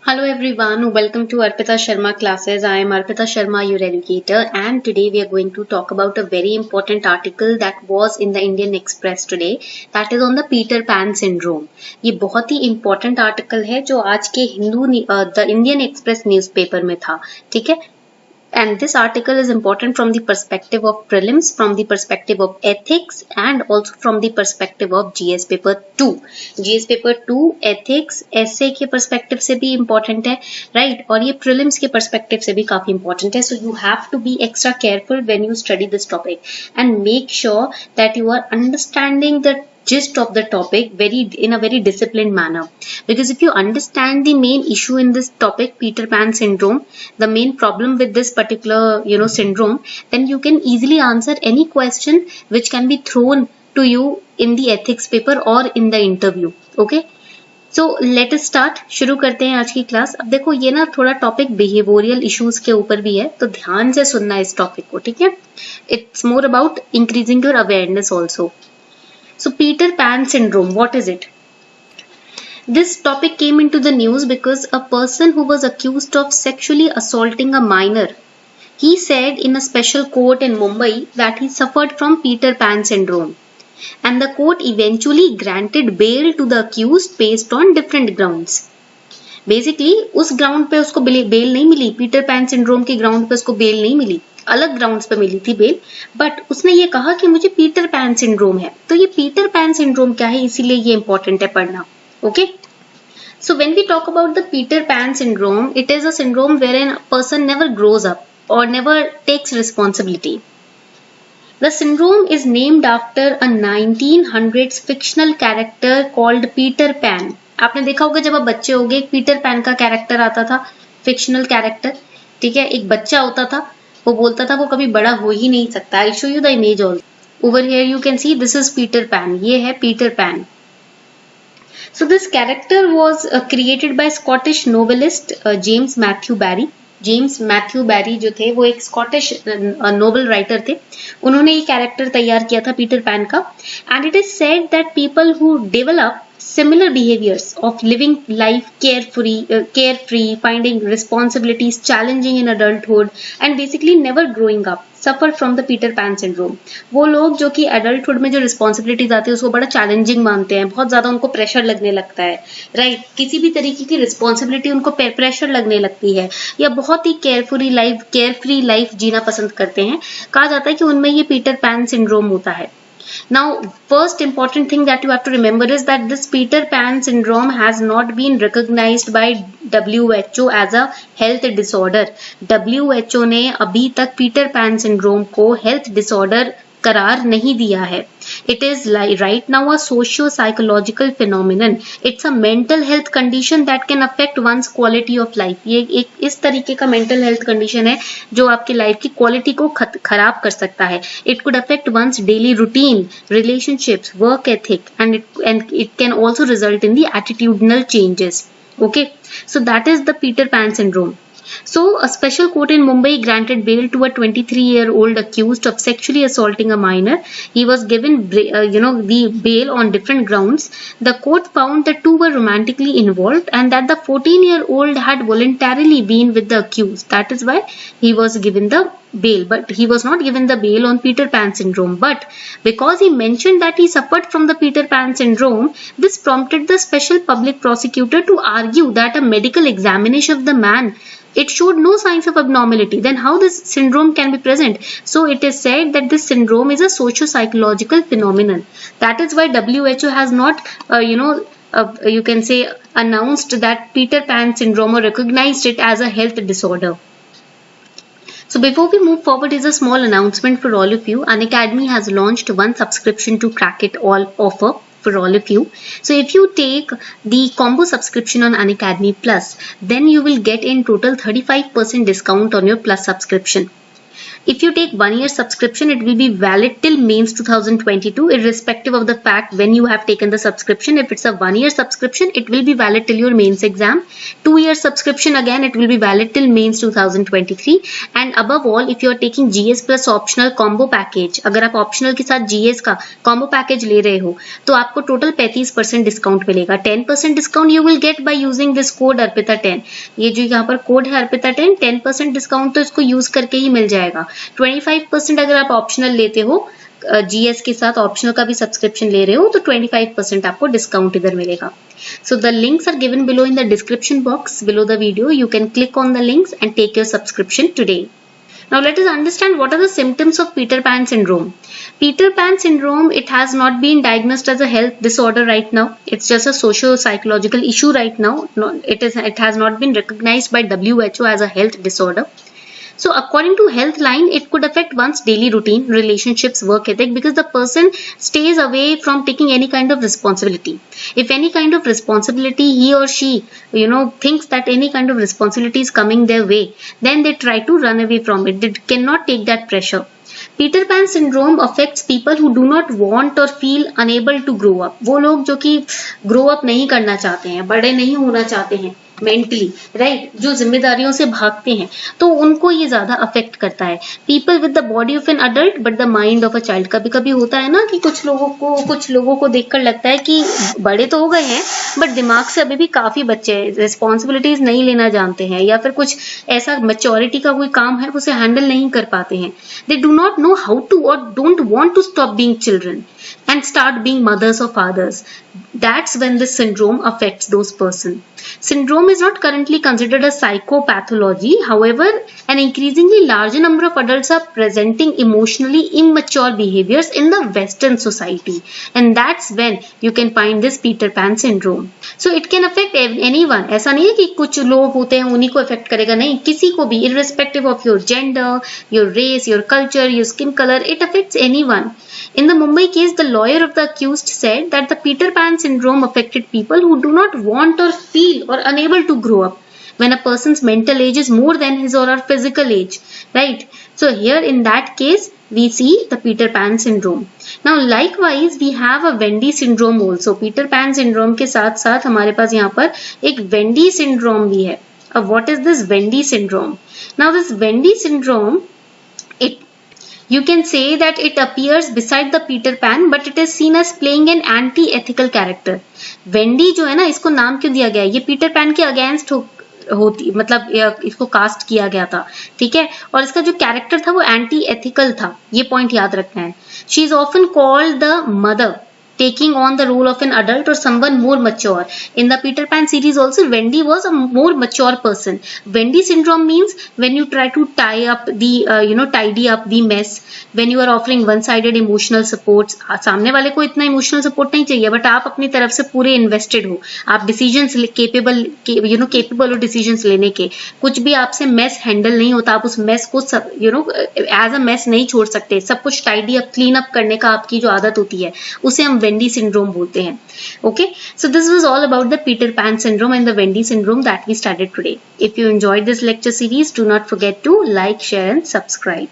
Hello everyone, welcome to Arpita Sharma classes. I am Arpita Sharma, your educator, and today we are going to talk about a very important article that was in the Indian Express today. That is on the Peter Pan syndrome. ये बहुत ही important article है जो आज के the Indian Express newspaper में था, ठीक है? And this article is important from the perspective of prelims, from the perspective of ethics, and also from the perspective of GS paper 2. GS paper 2 ethics essay के perspective से भी important है, right? और ये prelims के perspective से भी काफी important है. So you have to be extra careful when you study this topic and make sure that you are understanding the gist of the topic in a very disciplined manner, because if you understand the main issue in this topic, Peter Pan syndrome, the main problem with this particular syndrome, then you can easily answer any question which can be thrown to you in the ethics paper or in the interview. Okay, so let us start. शुरू करते हैं आज की class. अब देखो ये ना थोड़ा टॉपिक बिहेवियरल इश्यूज के ऊपर भी है, तो ध्यान से सुनना इस टॉपिक को, ठीक है? It's more about increasing your awareness also. So Peter Pan syndrome, what is it? This topic came into the news because a person who was accused of sexually assaulting a minor, he said in a special court in Mumbai that he suffered from Peter Pan syndrome. And the court eventually granted bail to the accused based on different grounds. Basically, उस ground पे उसको bell नहीं मिली, Peter Pan syndrome के ground पे उसको bell नहीं मिली, अलग grounds पे मिली थी बेल, बट उसने ये कहा कि मुझे पीटर पैन सिंड्रोम है. तो ये पीटर पैन सिंड्रोम क्या है, इसीलिए ये इंपॉर्टेंट है पढ़ना. Okay, so when we talk about the Peter Pan syndrome, it is a syndrome wherein a person never grows up और never takes responsibility. The syndrome is named after a 1900s fictional character called Peter Pan. आपने देखा होगा जब आप बच्चे होगे, एक Peter pan का कैरेक्टर आता था, फिक्शनल कैरेक्टर, ठीक है? एक बच्चा होता था, वो बोलता था वो कभी बड़ा हो ही नहीं सकता. I show you the image also. Over here you can see this is Peter pan. ये है Peter pan. So this character was created by Scottish novelist James Matthew Barrie. James Matthew Barrie जो थे वो एक Scottish novel writer थे. उन्होंने ये character तैयार किया था पीटर पैन का. And it is said that people who develop similar behaviors of living life carefree, finding responsibilities challenging in adulthood, and basically never growing up, suffer from the Peter Pan syndrome. वो लोग जो कि adulthood में जो responsibilities आती है उसको बड़ा challenging मानते हैं, बहुत ज्यादा उनको pressure लगने लगता है, right? किसी भी तरीके की responsibility उनको pressure लगने लगती है, या बहुत ही carefree life जीना पसंद करते हैं. कहा जाता है कि उनमें ये Peter Pan syndrome होता है. Now, first important thing that you have to remember is that this Peter Pan syndrome has not been recognized by WHO as a health disorder. WHO ने अभी तक Peter Pan syndrome को health disorder करार नहीं दिया है. It is right now a socio-psychological phenomenon. It's a mental health condition that can affect one's quality of life. ये एक इस तरीके का mental health condition है जो आपकी लाइफ की क्वालिटी को खराब कर सकता है. It could affect one's daily routine, relationships, work ethic, and it can also result in the attitudinal changes. Okay, so that is the Peter Pan syndrome. So, a special court in Mumbai granted bail to a 23-year-old accused of sexually assaulting a minor. He was given, the bail on different grounds. The court found the two were romantically involved and that the 14-year-old had voluntarily been with the accused. That is why he was given the bail, but he was not given the bail on Peter Pan syndrome. But because he mentioned that he suffered from the Peter Pan syndrome, this prompted the special public prosecutor to argue that a medical examination of the man, it showed no signs of abnormality. Then how this syndrome can be present? So it is said that this syndrome is a socio-psychological phenomenon. That is why WHO has not, you can say announced that Peter Pan syndrome or recognized it as a health disorder. So before we move forward, is a small announcement for all of you. Unacademy has launched one subscription to Crack It All offer for all of you. So if you take the combo subscription on Unacademy Plus, then you will get in total 35% discount on your Plus subscription. If you take 1 year subscription, it will be valid till mains 2022, irrespective of the fact when you have taken the subscription. If it's a 1 year subscription, it will be valid till your mains exam. 2 year subscription, again it will be valid till mains 2023. And above all, if you are taking GS plus optional combo package, अगर आप optional के साथ GS का combo package ले रहे हो तो आपको total 35% डिस्काउंट मिलेगा. 10% discount you will get by using this code अर्पिता10. ये जो यहाँ पर कोड है अर्पिता10, 10% डिस्काउंट तो इसको यूज करके ही मिल जाएगा. 25% अगर आप ऑप्शनल लेते हो, जीएस के साथ ऑप्शनल का भी सब्सक्रिप्शन ले रहे हो तो 25% आपको डिस्काउंट इधर मिलेगा. So the links are given below in the description box below the video. You can click on the links and take your subscription today. Now let us understand what are the symptoms of Peter Pan syndrome. Peter Pan syndrome, it has not been diagnosed as a health disorder right now. It's just a socio-psychological issue right now. It has not been recognized by WHO as a health disorder. So according to Healthline, it could affect one's daily routine, relationships, work ethic, because the person stays away from taking any kind of responsibility. If any kind of responsibility he or she, thinks that any kind of responsibility is coming their way, then they try to run away from it. They cannot take that pressure. Peter Pan syndrome affects people who do not want or feel unable to grow up. वो लोग जो कि grow up नहीं करना चाहते हैं, बड़े नहीं होना चाहते हैं मेंटली, राइट, जो जिम्मेदारियों से भागते हैं, तो उनको ये ज्यादा अफेक्ट करता है. People with the body of an adult but the mind of a child. कभी कभी होता है ना कि कुछ लोगों को देखकर लगता है कि बड़े तो हो गए हैं बट दिमाग से अभी भी काफी बच्चे हैं, रिस्पॉन्सिबिलिटीज नहीं लेना जानते हैं, या फिर कुछ ऐसा मैच्योरिटी का कोई काम है उसे हैंडल नहीं कर पाते हैं. They do not know how to और don't want to stop being children and start being mothers or fathers. That's when this syndrome affects those person. Syndrome is not currently considered a psychopathology. However, an increasingly larger number of adults are presenting emotionally immature behaviors in the Western society. And that's when you can find this Peter Pan syndrome. So it can affect anyone. ऐसा नहीं है कि कुछ लोग होते हैं उन्हीं को affect करेगा, नहीं, किसी को भी, irrespective of your gender, your race, your culture, your skin color, it affects anyone. In the Mumbai case, the lawyer of the accused said that the Peter Pan syndrome affected people who do not want or feel or unable to grow up when a person's mental age is more than his or her physical age, right? So here in that case, we see the Peter Pan syndrome. Now likewise, we have a Wendy syndrome also. Peter Pan syndrome के साथ साथ हमारे पास यहाँ पर एक Wendy syndrome भी है. What is this Wendy syndrome? Now this Wendy syndrome, you can say that it appears beside the Peter Pan, but it is seen as playing an anti-ethical character. Wendy जो है ना, इसको नाम क्यों दिया गया है? ये Peter Pan के अगेंस्ट होती, मतलब इसको कास्ट किया गया था, ठीक है, और इसका जो कैरेक्टर था वो एंटी एथिकल था. ये पॉइंट याद रखना है. She is often called the mother, taking on the role of an adult or someone more mature. In the Peter Pan series also, Wendy was a more mature person. Wendy syndrome means when you try to tie up the, tidy up the mess, when you are offering one-sided emotional supports. सामने वाले को इतना emotional support नहीं चाहिए, but आप अपनी तरफ से पूरे invested हो, आप decisions capable हो decisions लेने के. कुछ भी आपसे mess handle नहीं होता, आप उस mess को as a mess नहीं छोड़ सकते. सब कुछ tidy up, clean up करने का आपकी जो आदत होती है, उसे हम Wendy syndrome बोलते हैं. Okay, so this was all about the Peter Pan syndrome and the Wendy syndrome that we studied today. If you enjoyed this lecture series, do not forget to like, share and subscribe.